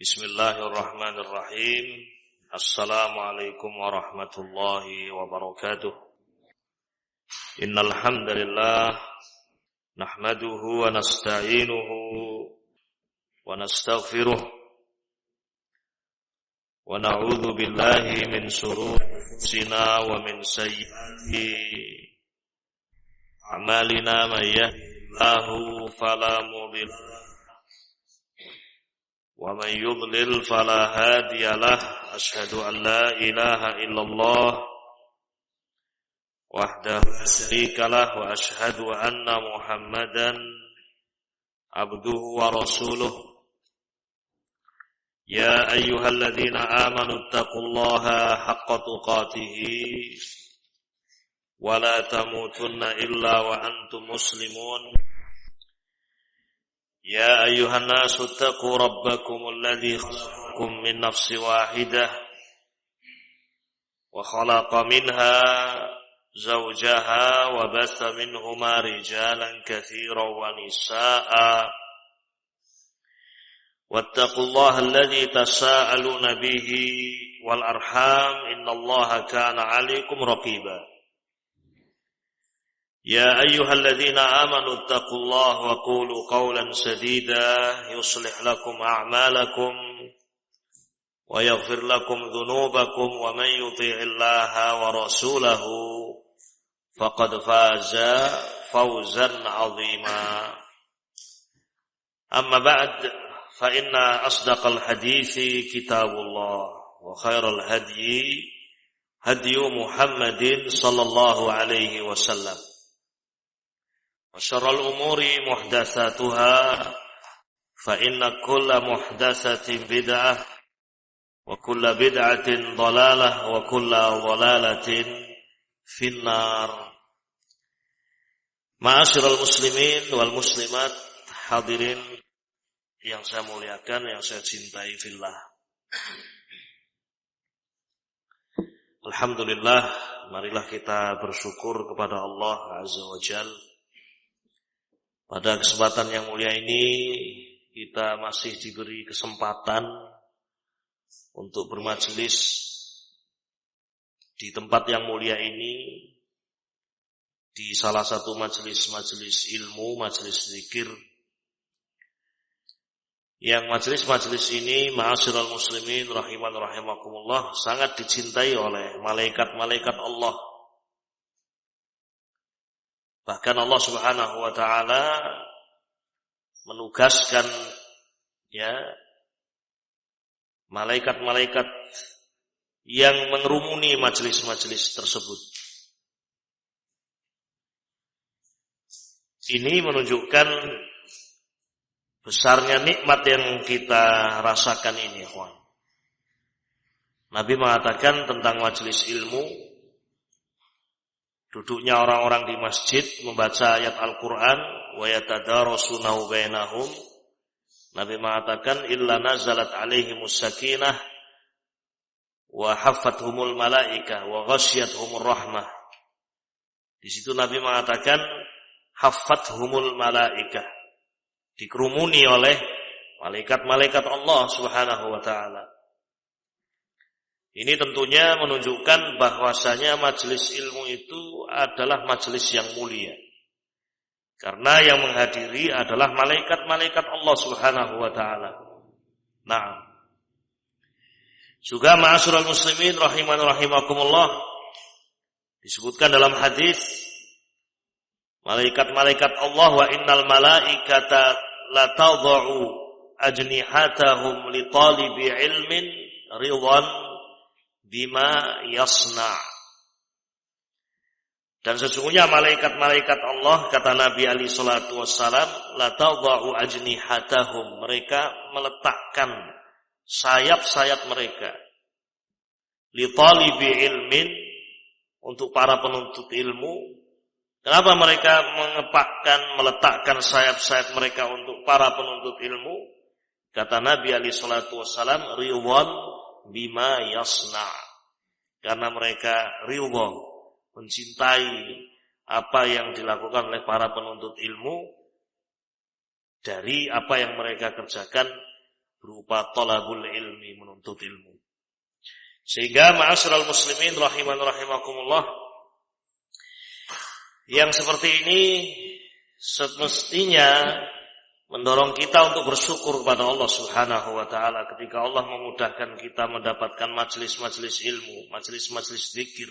Bismillahirrahmanirrahim. Assalamualaikum warahmatullahi wabarakatuh. Innal hamdalillah nahmaduhu wa nasta'inuhu wa nastaghfiruh wa na'udzu billahi min shururi anfusina wa min sayyiati a'malina may yahdihillahu fala mudilla wa man yudlil fala hadiya lah. Asyhadu an la ilaha illallah wahdahu la syarika lah wa asyhadu anna Muhammadan abduhu wa rasuluh. Ya ayyuhalladzina amanu taqullaha haqqa tuqatih wa la tamutunna illa wa antum muslimun. يا أيها الناس اتقوا ربكم الذي خلقكم من نفس واحدة وخلق منها زوجها وبث منهما رجالا كثيرا ونساء واتقوا الله الذي تساءلون به والأرحام إن الله كان عليكم رقيبا. يا أيها الذين آمنوا اتقوا الله وقولوا قولا سديدا يصلح لكم أعمالكم ويغفر لكم ذنوبكم ومن يطيع الله ورسوله فقد فاز فوزا عظيما. أما بعد فإن أصدق الحديث كتاب الله وخير الهدي هدي محمد صلى الله عليه وسلم وشر الأمور محدثاتها فإن كل محدثة بدعة وكل بدعة ضلالة وكل ضلالة في النار. Ma'asyiral muslimin wal muslimat, hadirin yang saya muliakan, yang saya cintai fillah. Alhamdulillah, marilah kita bersyukur kepada Allah Azza wa Jalla. Pada kesempatan yang mulia ini kita masih diberi kesempatan untuk bermajelis di tempat yang mulia ini, di salah satu majelis-majelis ilmu, majelis zikir, yang majelis-majelis ini ma'asyiral muslimin rahiman rahimakumullah sangat dicintai oleh malaikat-malaikat Allah. Bahkan Allah Subhanahu wa taala menugaskan malaikat-malaikat yang mengerumuni majelis-majelis tersebut. Ini menunjukkan besarnya nikmat yang kita rasakan ini, ikhwan. Nabi mengatakan tentang majelis ilmu, duduknya orang-orang di masjid membaca ayat Al-Quran wa yatadarasunahu bainahum. Nabi mengatakan illa nazalat alaihimus sakinah wa haffathumul malaikah wa ghasyiyatuhumur rahmah. Di situ Nabi mengatakan haffathumul malaikah, dikerumuni oleh malaikat-malaikat Allah Subhanahu wa taala. Ini tentunya menunjukkan bahwasanya majelis ilmu itu adalah majelis yang mulia. Karena yang menghadiri adalah malaikat-malaikat Allah Subhanahu wa taala. Nah, juga ma'asyiral muslimin rahiman rahimakumullah, disebutkan dalam hadis malaikat-malaikat Allah wa innal malaikata la tad'u ajnihatahum li talibi ilmin ridwan bima yasna. Dan sesungguhnya malaikat-malaikat Allah, kata Nabi alaihi salatu wassalam, la tad'u ajnihatahum, mereka meletakkan sayap-sayap mereka li talibi ilmin, untuk para penuntut ilmu. Kenapa mereka meletakkan sayap-sayap mereka untuk para penuntut ilmu? Kata Nabi alaihi salatu wassalam, ridwan bima yasna, karena mereka ridha, mencintai apa yang dilakukan oleh para penuntut ilmu dari apa yang mereka kerjakan berupa thalabul ilmi, menuntut ilmu. Sehingga ma'asyiral muslimin rahimakumullah, yang seperti ini semestinya mendorong kita untuk bersyukur kepada Allah Subhanahu wa taala ketika Allah memudahkan kita mendapatkan majelis-majelis ilmu, majelis-majelis zikir.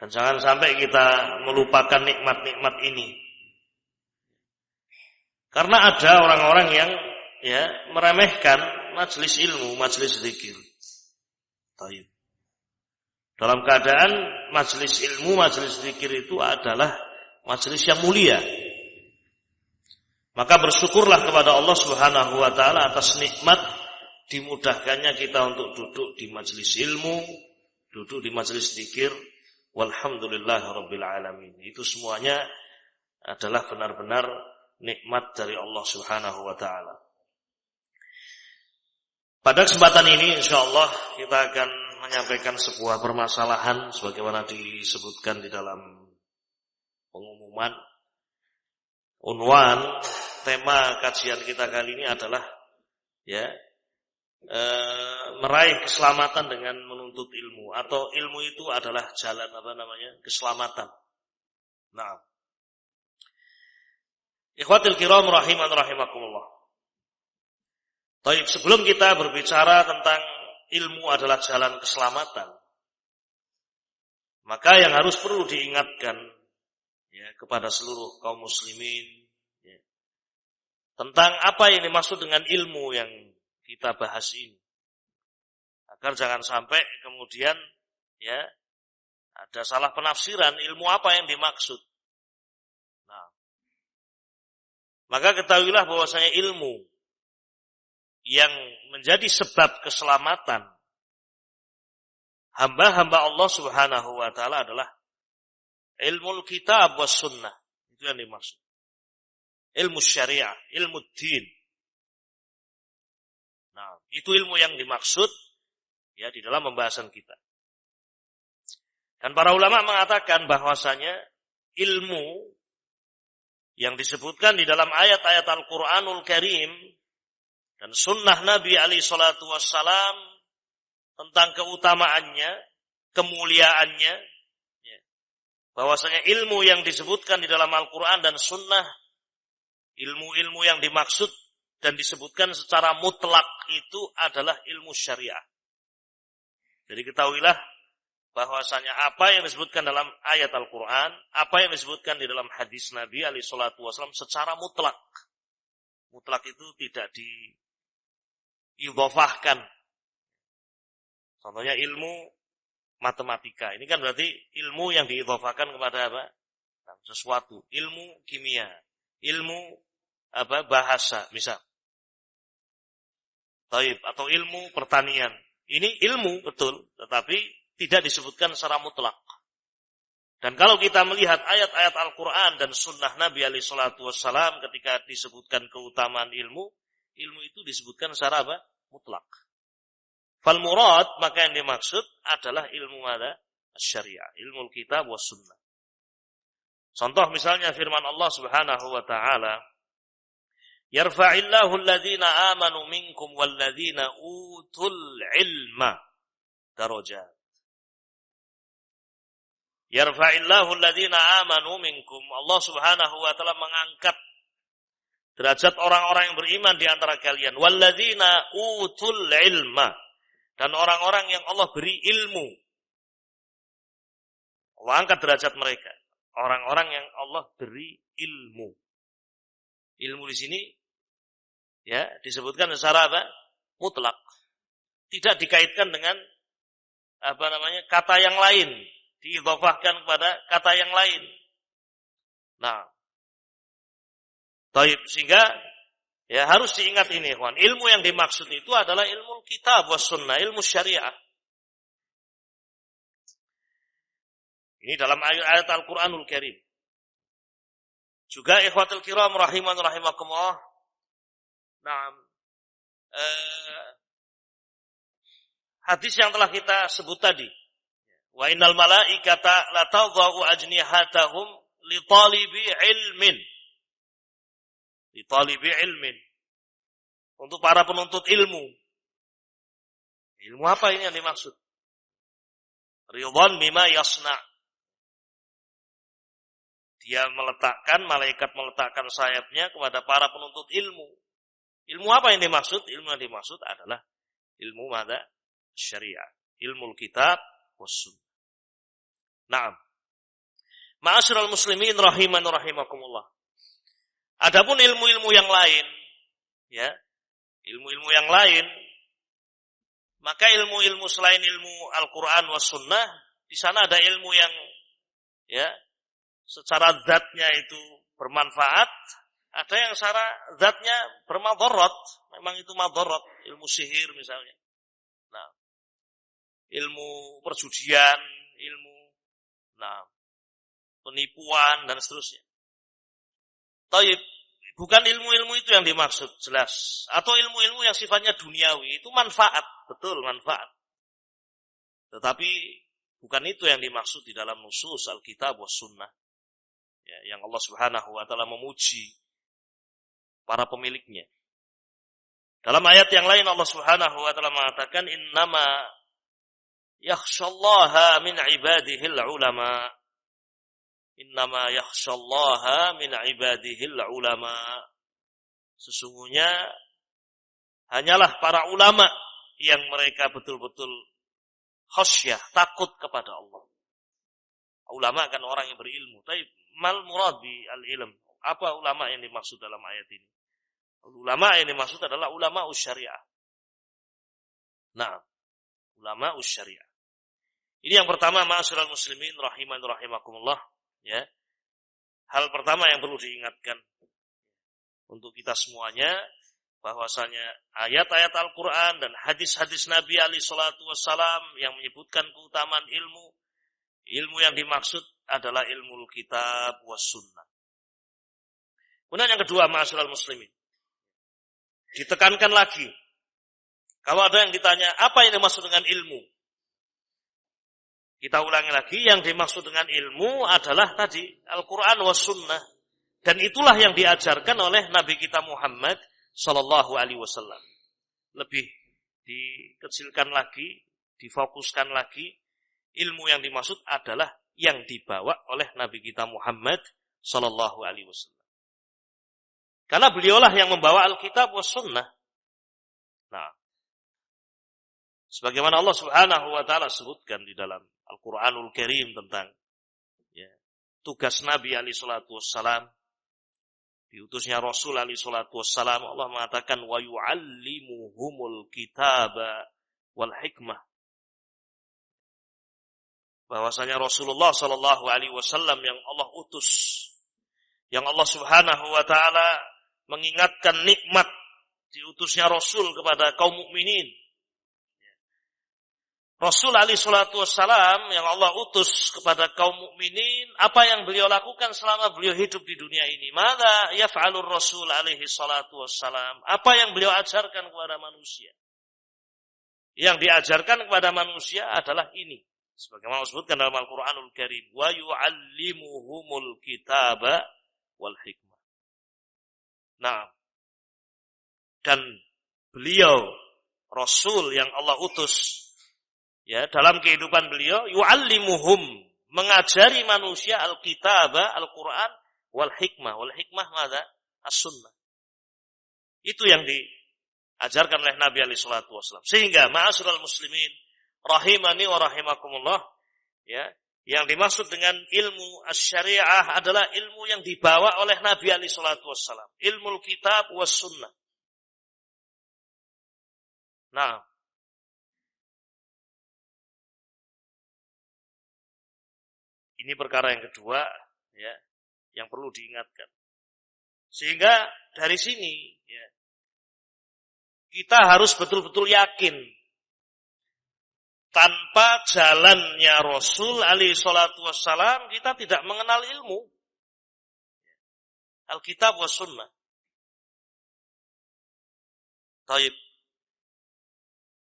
Dan jangan sampai kita melupakan nikmat-nikmat ini. Karena ada orang-orang yang meremehkan majelis ilmu, majelis zikir. Baik. Dalam keadaan majelis ilmu, majelis zikir itu adalah majelis yang mulia. Maka bersyukurlah kepada Allah Subhanahu wa taala atas nikmat dimudahkannya kita untuk duduk di majelis ilmu, duduk di majelis zikir. Walhamdulillahirabbil alamin. Itu semuanya adalah benar-benar nikmat dari Allah Subhanahu wa taala. Pada kesempatan ini insyaallah kita akan menyampaikan sebuah permasalahan sebagaimana disebutkan di dalam pengumuman. Unwan tema kajian kita kali ini adalah meraih keselamatan dengan menuntut ilmu, atau ilmu itu adalah jalan keselamatan. Nah, ikhwatil kiram rahimakumullah. Baik, sebelum kita berbicara tentang ilmu adalah jalan keselamatan, maka yang harus perlu diingatkan kepada seluruh kaum muslimin tentang apa yang dimaksud dengan ilmu yang kita bahas ini, agar jangan sampai kemudian ada salah penafsiran ilmu apa yang dimaksud. Nah, maka ketahuilah bahwasanya ilmu yang menjadi sebab keselamatan hamba-hamba Allah Subhanahu wa taala adalah ilmu kitab was sunnah. Itu yang dimaksud. Ilmu syariah, ilmu din. Nah, itu ilmu yang dimaksud di dalam pembahasan kita. Dan para ulama mengatakan bahwasanya ilmu yang disebutkan di dalam ayat-ayat Al-Qur'anul Karim dan sunnah Nabi alaihi salatu wassalam tentang keutamaannya, kemuliaannya, bahwasanya ilmu yang disebutkan di dalam Al-Quran dan Sunnah, ilmu-ilmu yang dimaksud dan disebutkan secara mutlak itu adalah ilmu syariah. Jadi ketahuilah bahwasanya apa yang disebutkan dalam ayat Al-Quran, apa yang disebutkan di dalam hadis Nabi alaihi salatu wasallam secara mutlak. Mutlak itu tidak diidhofahkan. Contohnya ilmu matematika. Ini kan berarti ilmu yang diidhofahkan kepada apa? Sesuatu. Ilmu kimia. Ilmu bahasa, misal. Taib. Atau ilmu pertanian. Ini ilmu, betul. Tetapi tidak disebutkan secara mutlak. Dan kalau kita melihat ayat-ayat Al-Quran dan sunnah Nabi alaihi salatu wassalam ketika disebutkan keutamaan ilmu, ilmu itu disebutkan secara apa? Mutlak. Fal murad, maka yang dimaksud adalah ilmu syariah, ilmu kitab was sunnah. Contoh misalnya firman Allah Subhanahu wa taala, yarfa'illahu alladhina amanu minkum walladhina utul ilma darajat. Yarfa'illahu alladhina amanu minkum. Allah Subhanahu wa taala mengangkat derajat orang-orang yang beriman di antara kalian, walladhina utul ilma, dan orang-orang yang Allah beri ilmu. Allah angkat derajat mereka. Orang-orang yang Allah beri ilmu. Ilmu di sini disebutkan secara apa? Mutlak. Tidak dikaitkan dengan kata yang lain, diidhofahkan kepada kata yang lain. Nah, taib, sehingga harus diingat ini, ikhwan. Ilmu yang dimaksud itu adalah ilmu kitab was sunnah, ilmu syariah. Ini dalam ayat Al-Quranul Karim. Juga ikhwatul kiram rahimakumullah. Nah, hadis yang telah kita sebut tadi. Wa innal malaikata la tadau ajnihatahum li talibi ilmin. Li talibi ilmin. untuk para penuntut ilmu. Ilmu apa ini yang dimaksud? Ridwan bima yasna. Dia malaikat meletakkan sayapnya kepada para penuntut ilmu. Ilmu apa yang dimaksud? Ilmu yang dimaksud adalah ilmu mada? Syariah. Ilmu kitab was sunnah. Naam. Ma'asyiral muslimin rahiman rahimakumullah. Adapun ilmu-ilmu yang lain, ya, ilmu-ilmu yang lain, maka ilmu-ilmu selain ilmu Al-Quran was sunnah, di sana ada ilmu yang, ya, secara zatnya itu bermanfaat, ada yang secara zatnya bermadharat, memang itu madharat, ilmu sihir misalnya. Nah, ilmu perjudian, ilmu penipuan dan seterusnya. Taib, bukan ilmu-ilmu itu yang dimaksud, jelas. Atau ilmu-ilmu yang sifatnya duniawi, itu manfaat, betul manfaat. Tetapi bukan itu yang dimaksud di dalam nusus Alkitab was sunnah. Ya, yang Allah Subhanahu wa taala memuji para pemiliknya. Dalam ayat yang lain Allah Subhanahu wa taala mengatakan innama yakhshallaha min ibadihil ulama. Innama yakhshallaha min ibadihil ulama. Sesungguhnya hanyalah para ulama yang mereka betul-betul khasyah, takut kepada Allah. Ulama kan orang yang berilmu. Tapi mal murad bi al-ilm. Apa ulama yang dimaksud dalam ayat ini? Ulama yang dimaksud adalah ulama syariah. Nah, ulama syariah. Ini yang pertama, ma'asyiral muslimin rahiman rahimakumullah, ya. Hal pertama yang perlu diingatkan untuk kita semuanya, bahwasanya ayat-ayat Al-Qur'an dan hadis-hadis Nabi alaihi salatu wassalam yang menyebutkan keutamaan ilmu yang dimaksud adalah ilmu kitab was sunnah. Kemudian yang kedua, ma'asyiral muslimin, ditekankan lagi, kalau ada yang ditanya apa yang dimaksud dengan ilmu, kita ulangi lagi, yang dimaksud dengan ilmu adalah tadi Al-Quran was sunnah, dan itulah yang diajarkan oleh Nabi kita Muhammad sallallahu alaihi wasallam. Lebih dikecilkan lagi, difokuskan lagi, ilmu yang dimaksud adalah yang dibawa oleh Nabi kita Muhammad sallallahu alaihi wasallam. Karena beliaulah yang membawa Alkitab was sunnah. Nah, sebagaimana Allah Subhanahu wa taala sebutkan di dalam Al-Qur'anul Karim tentang, ya, tugas Nabi alaihi salatu wassalam, diutusnya Rasul alaihi salatu wassalam, Allah mengatakan wa yu'allimuhumul kitaba wal hikmah. Bahwasanya Rasulullah sallallahu alaihi wasallam yang Allah utus, yang Allah Subhanahu wa taala mengingatkan nikmat diutusnya Rasul kepada kaum mukminin. Rasul alaihi salatu wassalam yang Allah utus kepada kaum mukminin, apa yang beliau lakukan selama beliau hidup di dunia ini? Madza yaf'alur Rasul alaihi salatu wassalam? Apa yang beliau ajarkan kepada manusia? Yang diajarkan kepada manusia adalah ini. Sebagaimana disebutkan dalam Al-Qur'anul Karim, wa yu'allimuhumul kitaba wal hikmah. Nah, dan beliau Rasul yang Allah utus, ya, dalam kehidupan beliau yu'allimuhum, mengajari manusia al-kitaba, Al-Qur'an, wal hikmah. Wal hikmah madza? As-sunnah. Itu yang diajarkan oleh Nabi alaihi salatu wasallam. Sehingga ma'asyiral muslimin rahimani wa rahimakumullah, ya, yang dimaksud dengan ilmu asy-syariah adalah ilmu yang dibawa oleh Nabi alaihi salatu wassalam, ilmu kitab was sunnah. Nah, ini perkara yang kedua, ya, yang perlu diingatkan. Sehingga dari sini, ya, kita harus betul-betul yakin tanpa jalannya Rasul alaihi salatu wassalam, kita tidak mengenal ilmu Alkitab was sunnah. Taib.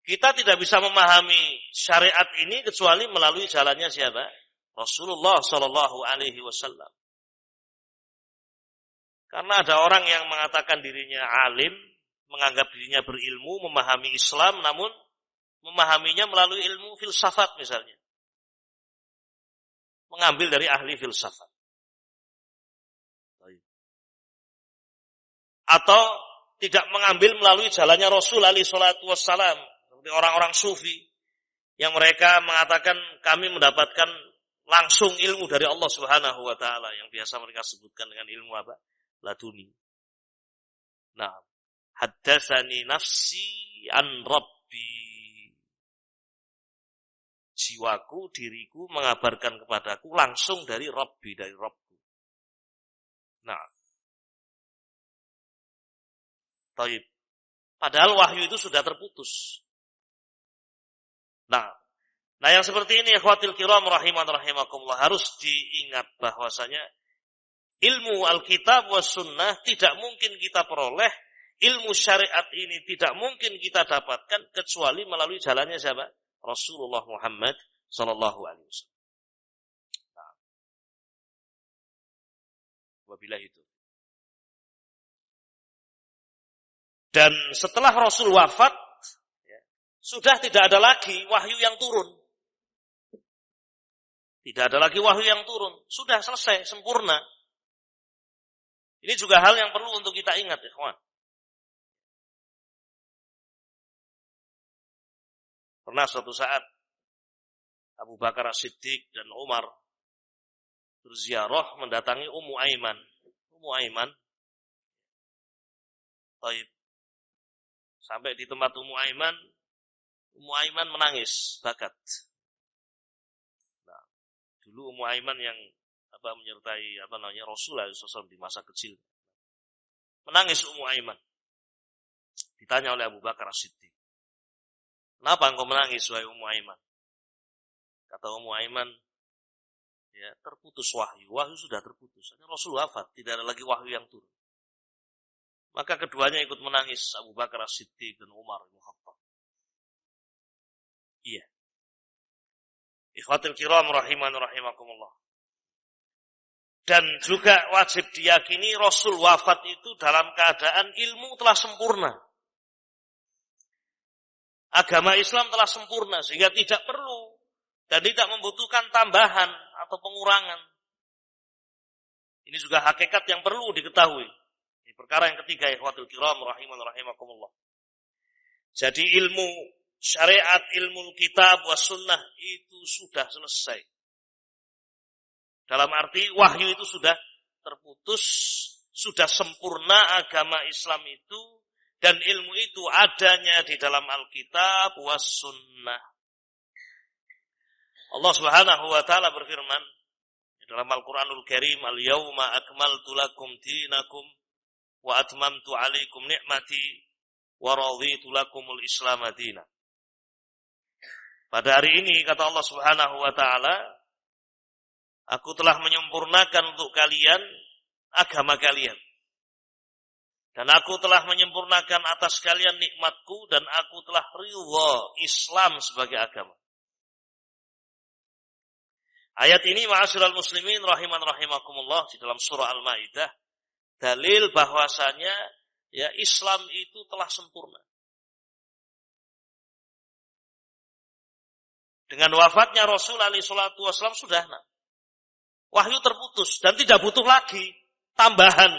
Kita tidak bisa memahami syariat ini kecuali melalui jalannya siapa? Rasulullah sallallahu alaihi wasallam. Karena ada orang yang mengatakan dirinya alim, menganggap dirinya berilmu, memahami Islam, namun memahaminya melalui ilmu filsafat misalnya. Mengambil dari ahli filsafat. Atau tidak mengambil melalui jalannya Rasul alaihi salatu wassalam. Seperti orang-orang sufi yang mereka mengatakan kami mendapatkan langsung ilmu dari Allah Subhanahu wa taala yang biasa mereka sebutkan dengan ilmu apa? Laduni. Nah, haddatsani nafsi an rabbi. Jiwaku, diriku mengabarkan kepadaku langsung dari Rabbi, dari Rabbku. Nah, taib. Padahal wahyu itu sudah terputus. Nah yang seperti ini ikhwatil kiram rahiman rahimakumullah harus diingat bahwasanya ilmu Alkitab was sunnah tidak mungkin kita peroleh, ilmu syariat ini tidak mungkin kita dapatkan kecuali melalui jalannya siapa? Rasulullah Muhammad sallallahu alaihi wasallam. Nah. Wabillahi itu. Dan setelah Rasul wafat, sudah tidak ada lagi wahyu yang turun. Tidak ada lagi wahyu yang turun. Sudah selesai, sempurna. Ini juga hal yang perlu untuk kita ingat, ikhwan. Pernah suatu saat Abu Bakar As-Siddiq dan Umar berziarah mendatangi Ummu Aiman. Ummu Aiman, taib. Sampai di tempat Ummu Aiman menangis bakat. Nah, dulu Ummu Aiman yang menyertai Rasulullah SAW di masa kecil. Menangis Ummu Aiman. Ditanya oleh Abu Bakar As-Siddiq, kenapa engkau menangis wahai Ummu Aiman? Kata Ummu Aiman, ya terputus wahyu. Wahyu sudah terputus. Rasul wafat, tidak ada lagi wahyu yang turun. Maka keduanya ikut menangis, Abu Bakar As-Siddiq dan Umar bin Khattab. Iya. Ikhwatul kiram rahiman rahimakumullah. Dan juga wajib diyakini Rasul wafat itu dalam keadaan ilmu telah sempurna. Agama Islam telah sempurna sehingga tidak perlu dan tidak membutuhkan tambahan atau pengurangan. Ini juga hakikat yang perlu diketahui. Ini perkara yang ketiga, ikhwatul kiram rahiman rahimakumullah. Jadi ilmu syariat, ilmu kitab was sunnah itu sudah selesai. Dalam arti wahyu itu sudah terputus, sudah sempurna agama Islam itu, dan ilmu itu adanya di dalam Alkitab was sunnah. Allah Subhanahu wa taala berfirman di dalam Al-Qur'anul Karim, "Al-yauma akmaltu lakum dinakum wa atmamtu 'alaikum ni'mati wa raditu lakumul Islam dinan." Pada hari ini kata Allah Subhanahu wa taala, aku telah menyempurnakan untuk kalian agama kalian. Dan aku telah menyempurnakan atas kalian nikmatku dan aku telah ridha Islam sebagai agama. Ayat ini ma'asyiral muslimin rahiman rahimakumullah di dalam surah Al-Maidah dalil bahwasanya ya Islam itu telah sempurna. Dengan wafatnya Rasul alaihi salatu wasallam sudah wahyu terputus dan tidak butuh lagi tambahan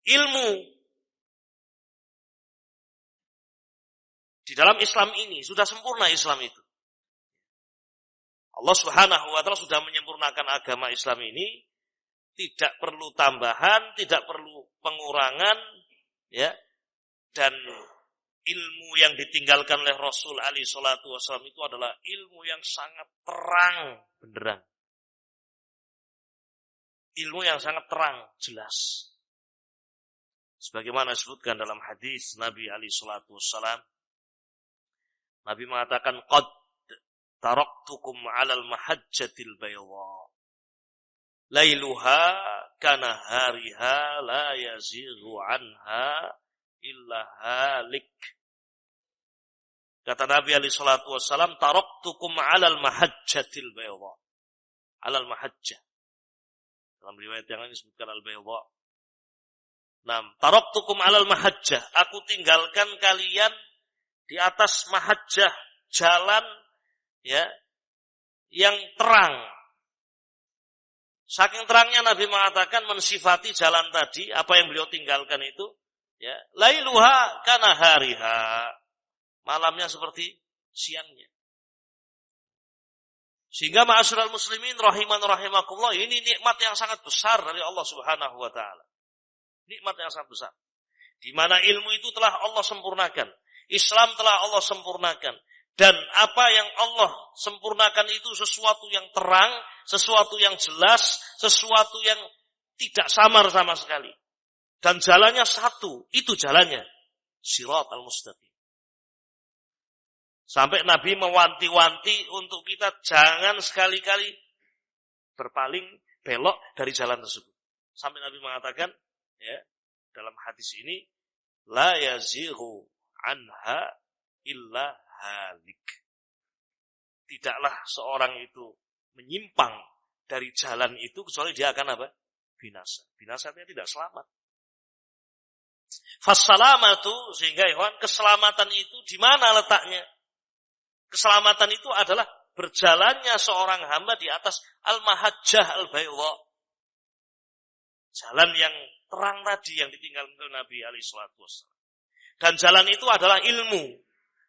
ilmu di dalam Islam ini. Sudah sempurna Islam itu. Allah Subhanahu wa taala sudah menyempurnakan agama Islam ini, tidak perlu tambahan, tidak perlu pengurangan, ya. Dan ilmu yang ditinggalkan oleh Rasul alaihi salatu wasallam itu adalah ilmu yang sangat terang benderang. Ilmu yang sangat terang, jelas. Sebagaimana disebutkan dalam hadis Nabi alaihi salatu wasallam, Nabi mengatakan, "Qad taraktukum 'alal mahajjatil bayda. Lailuha kana hariha la yazighu anha illa halik." Kata Nabi alaihi salatu wasallam, "Taraktukum 'alal mahajjatil bayda." 'Alal mahajjah. Dalam riwayat yang lain disebutkan al-bayda. Taraktukum 'alal mahajjah, aku tinggalkan kalian di atas mahajjah, jalan ya yang terang. Saking terangnya Nabi mengatakan mensifati jalan tadi, apa yang beliau tinggalkan itu ya, lailuha kana hariha. Malamnya seperti siangnya. Sehingga ma'asyiral muslimin rahiman rahimakumullah, ini nikmat yang sangat besar dari Allah Subhanahu wa taala. Nikmat yang sangat besar. Di mana ilmu itu telah Allah sempurnakan. Islam telah Allah sempurnakan. Dan apa yang Allah sempurnakan itu sesuatu yang terang, sesuatu yang jelas, sesuatu yang tidak samar sama sekali. Dan jalannya satu, itu jalannya. Shiratal mustaqim. Sampai Nabi mewanti-wanti untuk kita jangan sekali-kali berpaling, belok dari jalan tersebut. Sampai Nabi mengatakan, ya, dalam hadis ini, la yazighu anha illa halik. Tidaklah seorang itu menyimpang dari jalan itu kecuali dia akan apa? Binasa. Binasa artinya tidak selamat. Fassalamatu, sehingga ikhwan, keselamatan itu di mana letaknya? Keselamatan itu adalah berjalannya seorang hamba di atas al-mahajjah al-bayda. Jalan yang terang tadi yang ditinggalkan oleh Nabi alaihi salatu wassalam. Dan jalan itu adalah ilmu.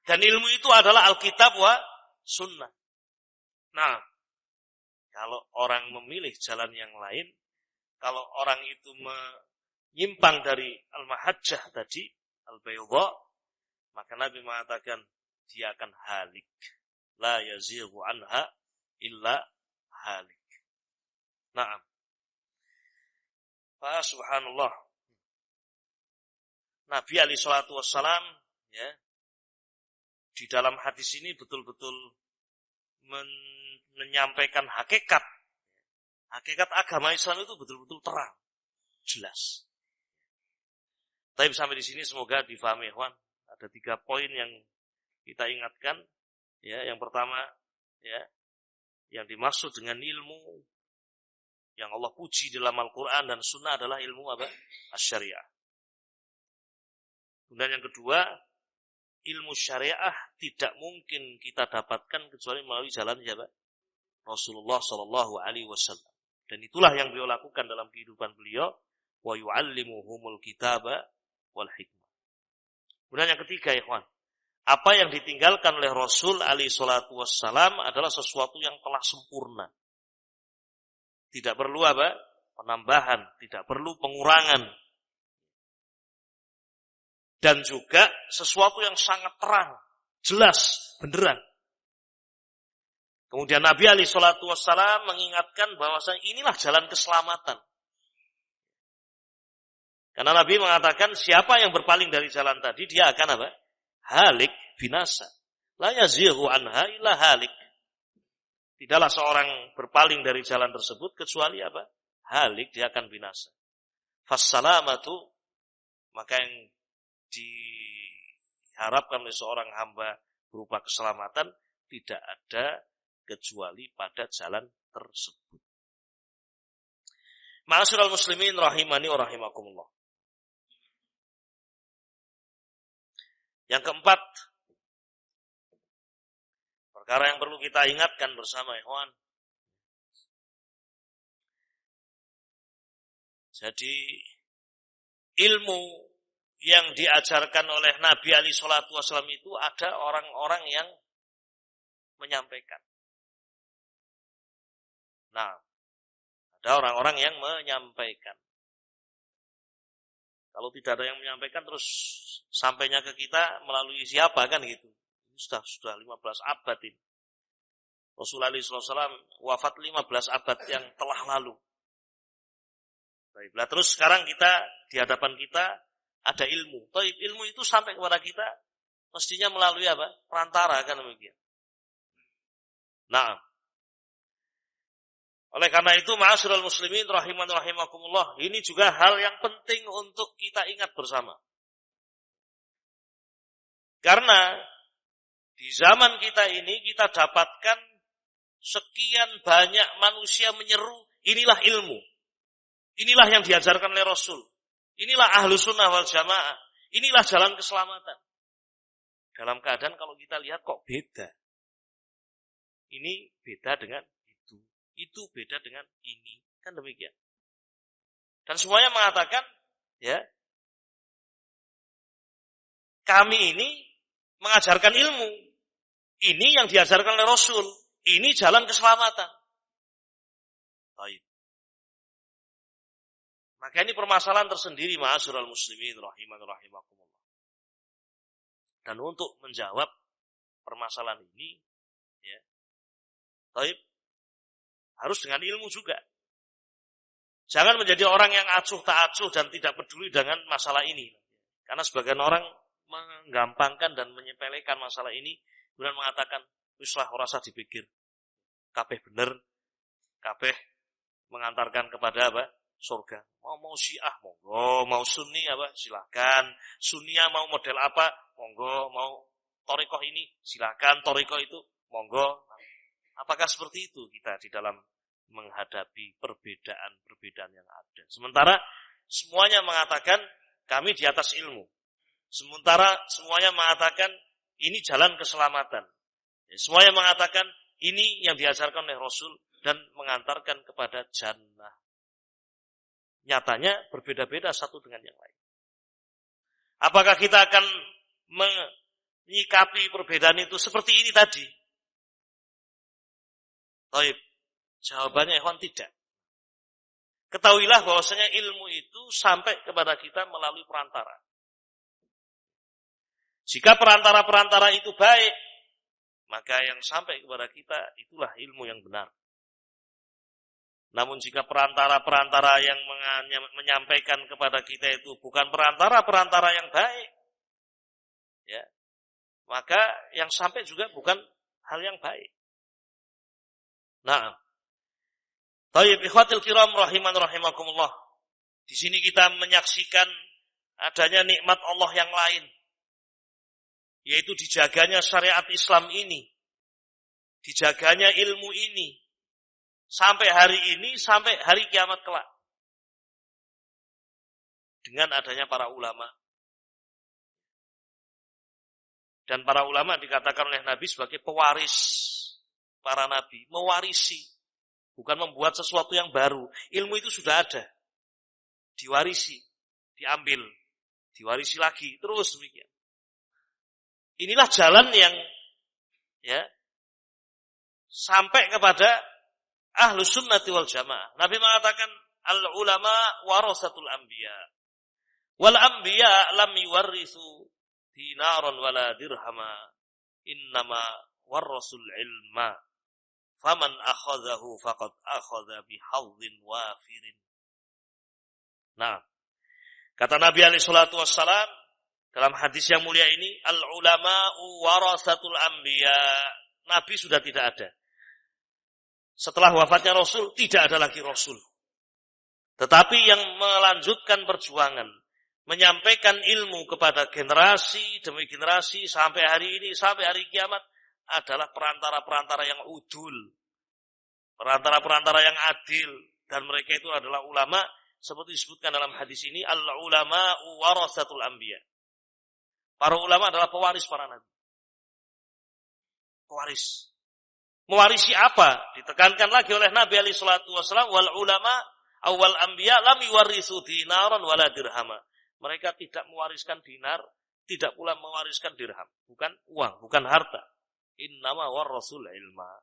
Dan ilmu itu adalah Alkitab wa sunnah. Nah, kalau orang memilih jalan yang lain, kalau orang itu menyimpang dari al-mahajjah tadi, al-bayda, maka Nabi mengatakan dia akan halik. La yazighu anha illa halik. Naam. Subhanallah. Nabi alaihi salatu wassalam ya, di dalam hadis ini betul-betul menyampaikan hakikat. Hakikat agama Islam itu betul-betul terang, jelas. Tapi sampai di sini semoga difahami, ikhwan. Ada 3 poin yang kita ingatkan. Ya, yang pertama, ya, yang dimaksud dengan ilmu yang Allah puji dalam Al-Quran dan Sunnah adalah ilmu apa? Asy-syariah. Kemudian yang kedua, ilmu syariah tidak mungkin kita dapatkan kecuali melalui jalan siapa? Rasulullah Shallallahu Alaihi Wasallam. Dan itulah yang beliau lakukan dalam kehidupan beliau. Wa yu'allimuhumul kitaba wal hikmah. Kemudian yang ketiga, ikhwan, apa yang ditinggalkan oleh Rasul alaihi salatu wassalam adalah sesuatu yang telah sempurna. Tidak perlu apa? Penambahan, tidak perlu pengurangan. Dan juga sesuatu yang sangat terang, jelas, beneran. Kemudian Nabi alaihi salatu wassalam mengingatkan bahwasanya inilah jalan keselamatan. Karena Nabi mengatakan siapa yang berpaling dari jalan tadi, dia akan apa? Halik, binasa. La yazighu anha illa halik. Tidaklah seorang berpaling dari jalan tersebut kecuali apa? Halik, dia akan binasa. Fassalamatu, maka yang diharapkan oleh seorang hamba berupa keselamatan tidak ada kecuali pada jalan tersebut. Ma'asyiral muslimin rahimani wa rahimakumullah. Yang keempat, perkara yang perlu kita ingatkan bersama, ikhwan. Jadi ilmu yang diajarkan oleh Nabi alaihi salatu wasallam itu ada orang-orang yang menyampaikan. Nah, ada orang-orang yang menyampaikan. Kalau tidak ada yang menyampaikan terus sampainya ke kita melalui siapa kan gitu. Sudah 15 abad ini. Rasulullah SAW wafat 15 abad yang telah lalu. Baiklah, terus sekarang kita di hadapan kita ada ilmu. Ilmu itu sampai kepada kita mestinya melalui apa? Perantara kan demikian. Nah, oleh karena itu ma'asyiral muslimin rahiman rahimakumullah, ini juga hal yang penting untuk kita ingat bersama. Karena di zaman kita ini kita dapatkan sekian banyak manusia menyeru, inilah ilmu. Inilah yang diajarkan oleh Rasul. Inilah Ahlus Sunnah wal Jamaah. Inilah jalan keselamatan. Dalam keadaan kalau kita lihat kok beda. Ini beda dengan itu. Itu beda dengan ini. Kan demikian. Dan semuanya mengatakan, ya, kami ini mengajarkan ilmu. Ini yang diajarkan oleh Rasul. Ini jalan keselamatan. Baik. Maka ini permasalahan tersendiri, ma'asyiral muslimin rahiman rahimakumullah. Dan untuk menjawab permasalahan ini, ya, baik, harus dengan ilmu juga. Jangan menjadi orang yang acuh tak acuh dan tidak peduli dengan masalah ini. Karena sebagian orang menggampangkan dan menyepelekan masalah ini, kemudian mengatakan, wislah ora usah dipikir. Kabeh bener, kabeh mengantarkan kepada apa? Surga. Mau Syiah, monggo. Mau Sunni apa? Silakan. Sunnia mau model apa? Monggo. Mau Thariqah ini? Silakan. Thariqah itu? Monggo. Apakah seperti itu kita di dalam menghadapi perbedaan-perbedaan yang ada? Sementara semuanya mengatakan kami di atas ilmu. Sementara semuanya mengatakan ini jalan keselamatan. Semuanya mengatakan ini yang diajarkan oleh Rasul dan mengantarkan kepada jannah. Nyatanya berbeda-beda satu dengan yang lain. Apakah kita akan menyikapi perbedaan itu seperti ini tadi? Baik, jawabannya ikhwan tidak. Ketahuilah bahwasanya ilmu itu sampai kepada kita melalui perantara. Jika perantara-perantara itu baik, maka yang sampai kepada kita itulah ilmu yang benar. Namun jika perantara-perantara yang menyampaikan kepada kita itu bukan perantara-perantara yang baik, ya, maka yang sampai juga bukan hal yang baik. Nah, tayyib ikhwatil kiram rahiman rahimakumullah. Di sini kita menyaksikan adanya nikmat Allah yang lain, yaitu dijaganya syariat Islam ini, dijaganya ilmu ini, sampai hari ini, sampai hari kiamat kelak. Dengan adanya para ulama. Dan para ulama dikatakan oleh Nabi sebagai pewaris para nabi. Mewarisi. Bukan membuat sesuatu yang baru. Ilmu itu sudah ada. Diwarisi. Diambil. Diwarisi lagi. Terus demikian. Inilah jalan yang, ya, sampai kepada Ahlus Sunnati wal Jamaah. Nabi mengatakan al-ulama warasatul anbiya. Wal anbiya lam yuwarrithu dinaran wala dirhama. Innama warasul ilma. Faman akhadhahu faqad akhadha bihadhin wafirin. Nah, kata Nabi alaihi salatu wassalam dalam hadis yang mulia ini, al-ulama warasatul anbiya. Nabi sudah tidak ada. Setelah wafatnya Rasul, tidak ada lagi Rasul. Tetapi yang melanjutkan perjuangan, menyampaikan ilmu kepada generasi demi generasi, sampai hari ini, sampai hari kiamat, adalah perantara-perantara yang udul. Perantara-perantara yang adil. Dan mereka itu adalah ulama, seperti disebutkan dalam hadis ini, al-ulama warasatul anbiya. Para ulama adalah pewaris para nabi. Pewaris. Mewarisi apa? Ditekankan lagi oleh Nabi alaihi salatu wasallam, wal ulama awal anbiya lam yuwarrisu dinaran wala dirhama. Mereka tidak mewariskan dinar, tidak pula mewariskan dirham, bukan uang, bukan harta. Innama warasul ilma.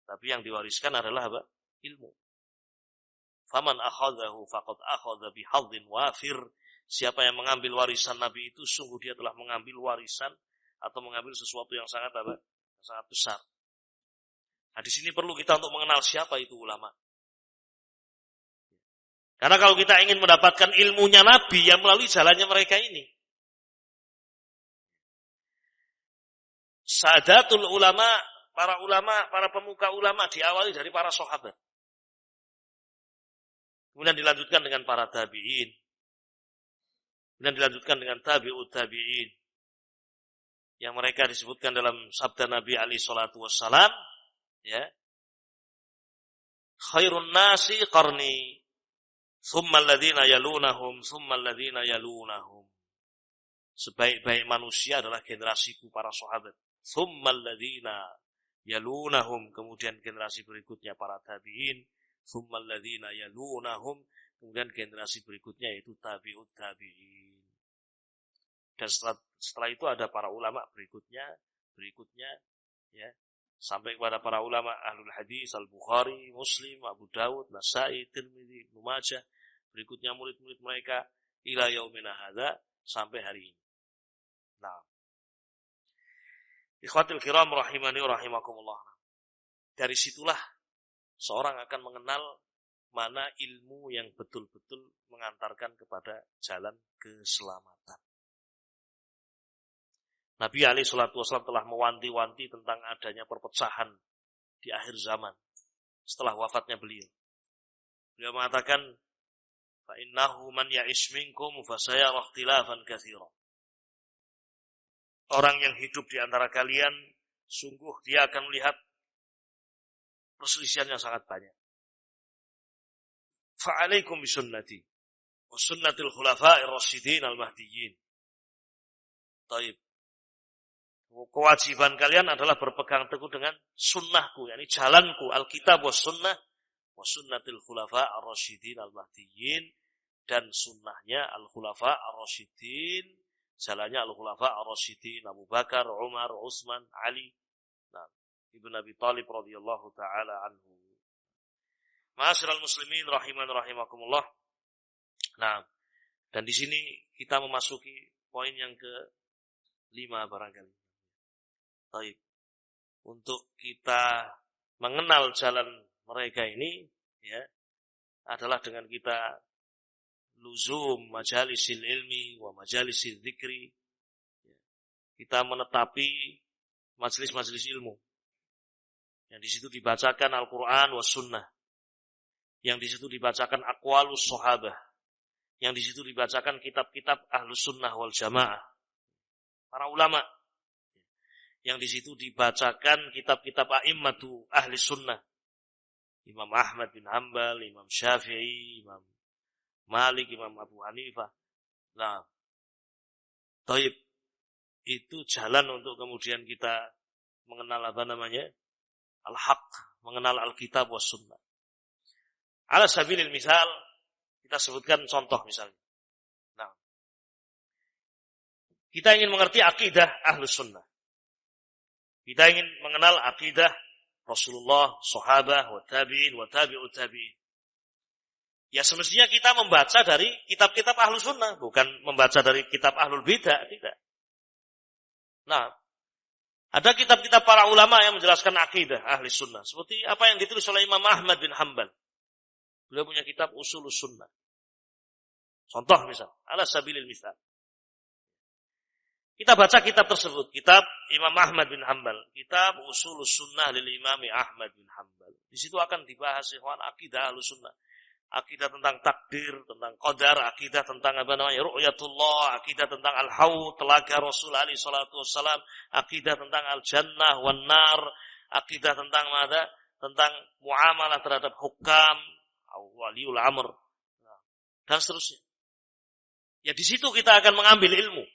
Tapi yang diwariskan adalah apa? Ilmu. Faman akhadhahu faqad akhadha bihadhin wafir. Siapa yang mengambil warisan Nabi itu sungguh dia telah mengambil warisan atau mengambil sesuatu yang sangat apa? Sangat besar. Nah, di sini perlu kita untuk mengenal siapa itu ulama. Karena kalau kita ingin mendapatkan ilmunya Nabi yang melalui jalannya mereka ini. Sadatul ulama, para pemuka ulama diawali dari para sahabat. Kemudian dilanjutkan dengan para tabi'in. Kemudian dilanjutkan dengan tabi'ut tabi'in. Yang mereka disebutkan dalam sabda Nabi alaihi salatu wassalam, ya, khairun nasi qarni, Tsummal ladzina yalunahum, tsummal ladzina yalunahum. Sebaik-baik manusia adalah generasiku para sahabat. Tsummal ladzina yalunahum, kemudian generasi berikutnya para tabi'in. Tsummal ladzina yalunahum, kemudian generasi berikutnya yaitu tabi'ut tabi'in. Dan setelah itu ada para ulama berikutnya ya, sampai kepada para ulama ahlul hadis, Al-Bukhari, Muslim, Abu Dawud, Nasai, Tirmidzi, Ibnu Majah, berikutnya murid-murid mereka ila yaumina hadza, sampai hari ini. Nah, ikhwatul kiram rahimani rahimakumullah. Dari situlah seorang akan mengenal mana ilmu yang betul-betul mengantarkan kepada jalan keselamatan. Nabi SAW telah mewanti-wanti tentang adanya perpecahan di akhir zaman setelah wafatnya beliau. Beliau mengatakan, fa innahu man ya'ish minkum fasayara ikhtilafan katsira. Orang yang hidup di antara kalian, sungguh dia akan melihat perselisihan yang sangat banyak. Fa'alaikum bisunnati wa sunnatil khulafa'ir rasyidin al-mahdiyyin. Taib. Kewajiban kalian adalah berpegang teguh dengan sunnahku, yakni jalanku, Alkitab wa sunnah, wa sunnatil khulafa ar-rasyidin al-mahdiyyin, dan sunnahnya al-khulafa ar-rasyidin, jalannya al-khulafa ar-rasyidin, Abu Bakar, Umar, Utsman, Ali, Ibnu Abi Thalib radhiyallahu taala anhu. Ma'asyiral muslimin rahiman rahimakumullah. Nah, dan di sini kita memasuki poin yang ke-5 barangkali. Baik. Untuk kita mengenal jalan mereka ini ya adalah dengan kita luzum majalisil ilmi wa majalisil dzikri. Kita menetapi majelis-majelis ilmu. Yang di situ dibacakan Al-Qur'an was sunnah. Yang di situ dibacakan aqwalus sahabah. Yang di situ dibacakan kitab-kitab Ahlus Sunnah wal Jamaah. Para ulama. Yang di situ dibacakan kitab-kitab a'immatu ahli sunnah. Imam Ahmad bin Hanbal, Imam Syafi'i, Imam Malik, Imam Abu Hanifah. Nah, taib. Itu jalan untuk kemudian kita mengenal apa namanya? Al-haq, mengenal Alkitab was sunnah. Ala sabilil misal, kita sebutkan contoh misalnya. Nah, kita ingin mengerti akidah Ahlus Sunnah. Kita ingin mengenal akidah Rasulullah, sahabat, wa tabi'in, wa tabi'ut tabi'in. Ya semestinya kita membaca dari kitab-kitab Ahlus Sunnah, bukan membaca dari kitab Ahlul Bidah, tidak. Nah, ada kitab-kitab para ulama yang menjelaskan akidah Ahli Sunnah. Seperti apa yang ditulis oleh Imam Ahmad bin Hanbal. Beliau punya kitab Usulus Sunnah. Contoh misal, ala sabilil misal. Kita baca kitab tersebut, kitab Imam Ahmad bin Hanbal, kitab Usulus Sunnah lil Imam Ahmad bin Hanbal. Di situ akan dibahas ikhwan akidah Ahlus Sunnah. Akidah tentang takdir, tentang qadar, akidah tentang apa namanya ru'yatullah, akidah tentang al-haud, telaga Rasul alaihi salatu wassalam, akidah tentang al-jannah wan nar, akidah tentang apa? Tentang muamalah terhadap hukam, waliul amr, dan seterusnya. Ya di situ kita akan mengambil ilmu.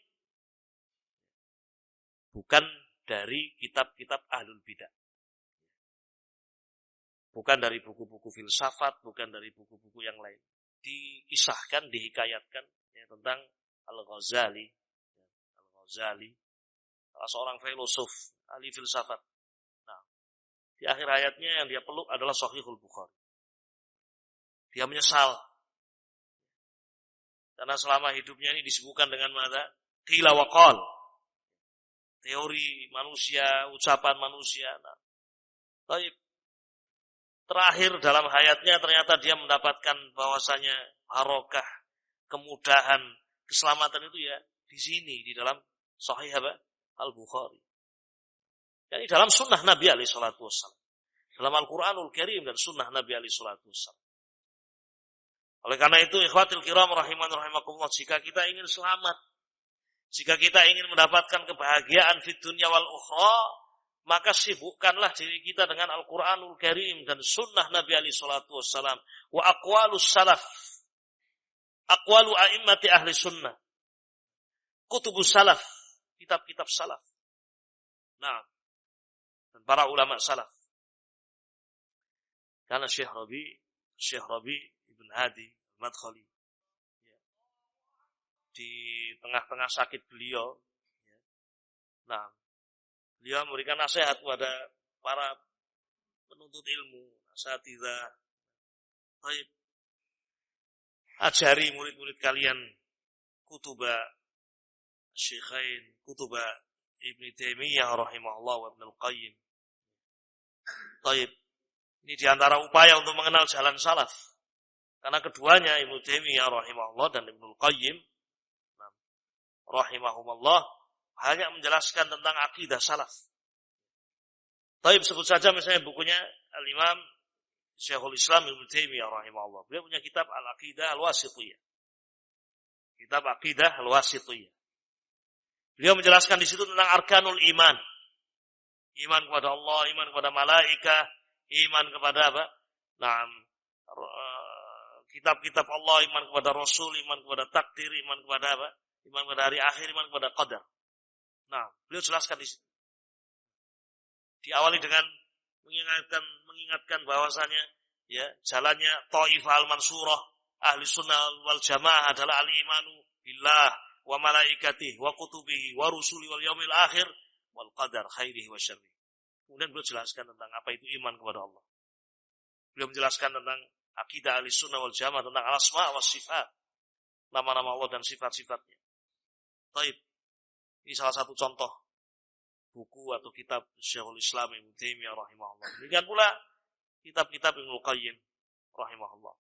Bukan dari kitab-kitab ahlul bidah. Bukan dari buku-buku filsafat, bukan dari buku-buku yang lain. Dikisahkan, dihikayatkan ya, tentang Al-Ghazali. Ya, Al-Ghazali, salah seorang filosof, ahli filsafat. Nah, di akhir hayatnya yang dia peluk adalah Shahihul Bukhari. Dia menyesal. Karena selama hidupnya ini disibukkan dengan mana? Qila wa qal. Teori manusia, ucapan manusia. Nah, baik. Terakhir dalam hayatnya ternyata dia mendapatkan bahwasanya barokah, kemudahan, keselamatan itu ya di sini di dalam Sahih Al-Bukhari. Yani dalam sunnah Nabi alaihi salatu wassalam. Dalam Al-Qur'anul Karim dan sunnah Nabi alaihi salatu wassalam. Oleh karena itu ikhwatil kiram rahiman rahimakumullah, jika kita ingin selamat, jika kita ingin mendapatkan kebahagiaan fid dunya wal ukhra, maka sibukkanlah diri kita dengan Al-Quranul Karim dan sunnah Nabi alaihi salatu wassalam wa aqwalus salaf, aqwalu a'immati ahli sunnah, kutubus salaf, kitab-kitab salaf. Nah, dan para ulama salaf. Karena Syekh Rabi Ibn Hadi Al-Madkhali, ya, di tengah-tengah sakit beliau, ya, nah, beliau memberikan nasihat kepada para penuntut ilmu, asatidzah. Baik, ajari murid-murid kalian kutuba Syekhain, kutuba Ibnu Taimiyah rahimahullah wa Ibnu Al-Qayyim. Baik, ini diantara upaya untuk mengenal jalan salaf. Karena keduanya Ibnu Taimiyah rahimahullah dan Ibnu Al-Qayyim rahimahumullah hanya menjelaskan tentang akidah salaf. Baik, sebut saja misalnya bukunya Al-Imam Syekhul Islam Ibnu Taimiyah rahimahullah. Beliau punya kitab Al-Aqidah Al-Wasithiyah. Kitab Aqidah Al-Wasithiyah. Beliau menjelaskan di situ tentang arkanul iman. Iman kepada Allah, iman kepada malaikah, iman kepada apa? Nah, kitab-kitab Allah, iman kepada Rasul, iman kepada takdir, iman kepada apa? Iman kepada hari akhir, iman kepada qadar. Nah, beliau jelaskan di situ. Diawali dengan mengingatkan bahwasanya ya jalannya Thaifah al-Mansurah ahli sunnah wal jamaah adalah al-imanu billah wa malaikatihi wa kutubihi wa rusuli wal yaumil akhir wal qadar khairihi wa syarrihi. Kemudian beliau jelaskan tentang apa itu iman kepada Allah. Beliau menjelaskan tentang akidah ahli sunnah wal jamaah tentang al-asma wa sifat, nama-nama Allah dan sifat-sifatnya. Baik, ini salah satu contoh buku atau kitab Syekhul Islam Ibnu Taimiyah rahimahullah. Demikian pula kitab-kitab Ibnu Qayyim rahimahullah.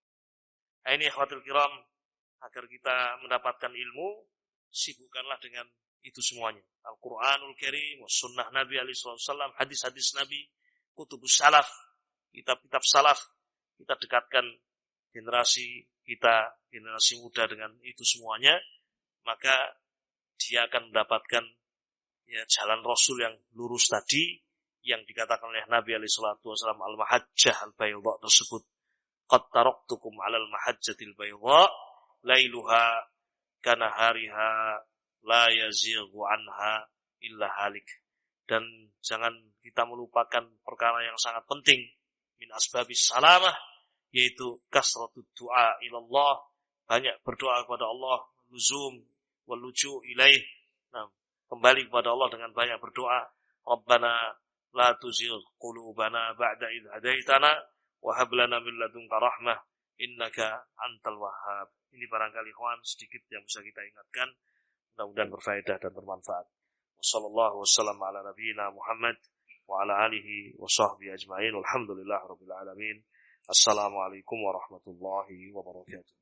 Ini ikhwatul kiram, agar kita mendapatkan ilmu, sibukkanlah dengan itu semuanya. Al-Quranul Karim, sunnah Nabi alaihi wasallam, hadis-hadis Nabi, kutubus salaf, kitab-kitab salaf. Kita dekatkan generasi kita, generasi muda dengan itu semuanya, maka dia akan mendapatkan ya, jalan Rasul yang lurus tadi yang dikatakan oleh Nabi alaihi wasallam al-mahajjah al-bayda tersebut. Qad taraktukum 'alal mahajjatil bayda lailuha kanahariha la yazighu anha illa halik. Dan jangan kita melupakan perkara yang sangat penting min asbabis salamah, yaitu kasratud du'a ilallah, banyak berdoa kepada Allah, luzum wal luju' ilaih. Nah, kembali kepada Allah dengan banyak berdoa. Rabbana la tuzigh qulubana ba'da idh hadaitana wa hab lana min ladunka rahmah innaka antal wahhab. Ini barangkali ikhwan sedikit yang bisa kita ingatkan, mudah-mudahan berfaedah dan bermanfaat. Wassallallahu wasallam ala nabiyyina Muhammad wa ala alihi wa sahbihi ajma'in. Walhamdulillahirabbil alamin. Assalamualaikum warahmatullahi wabarakatuh.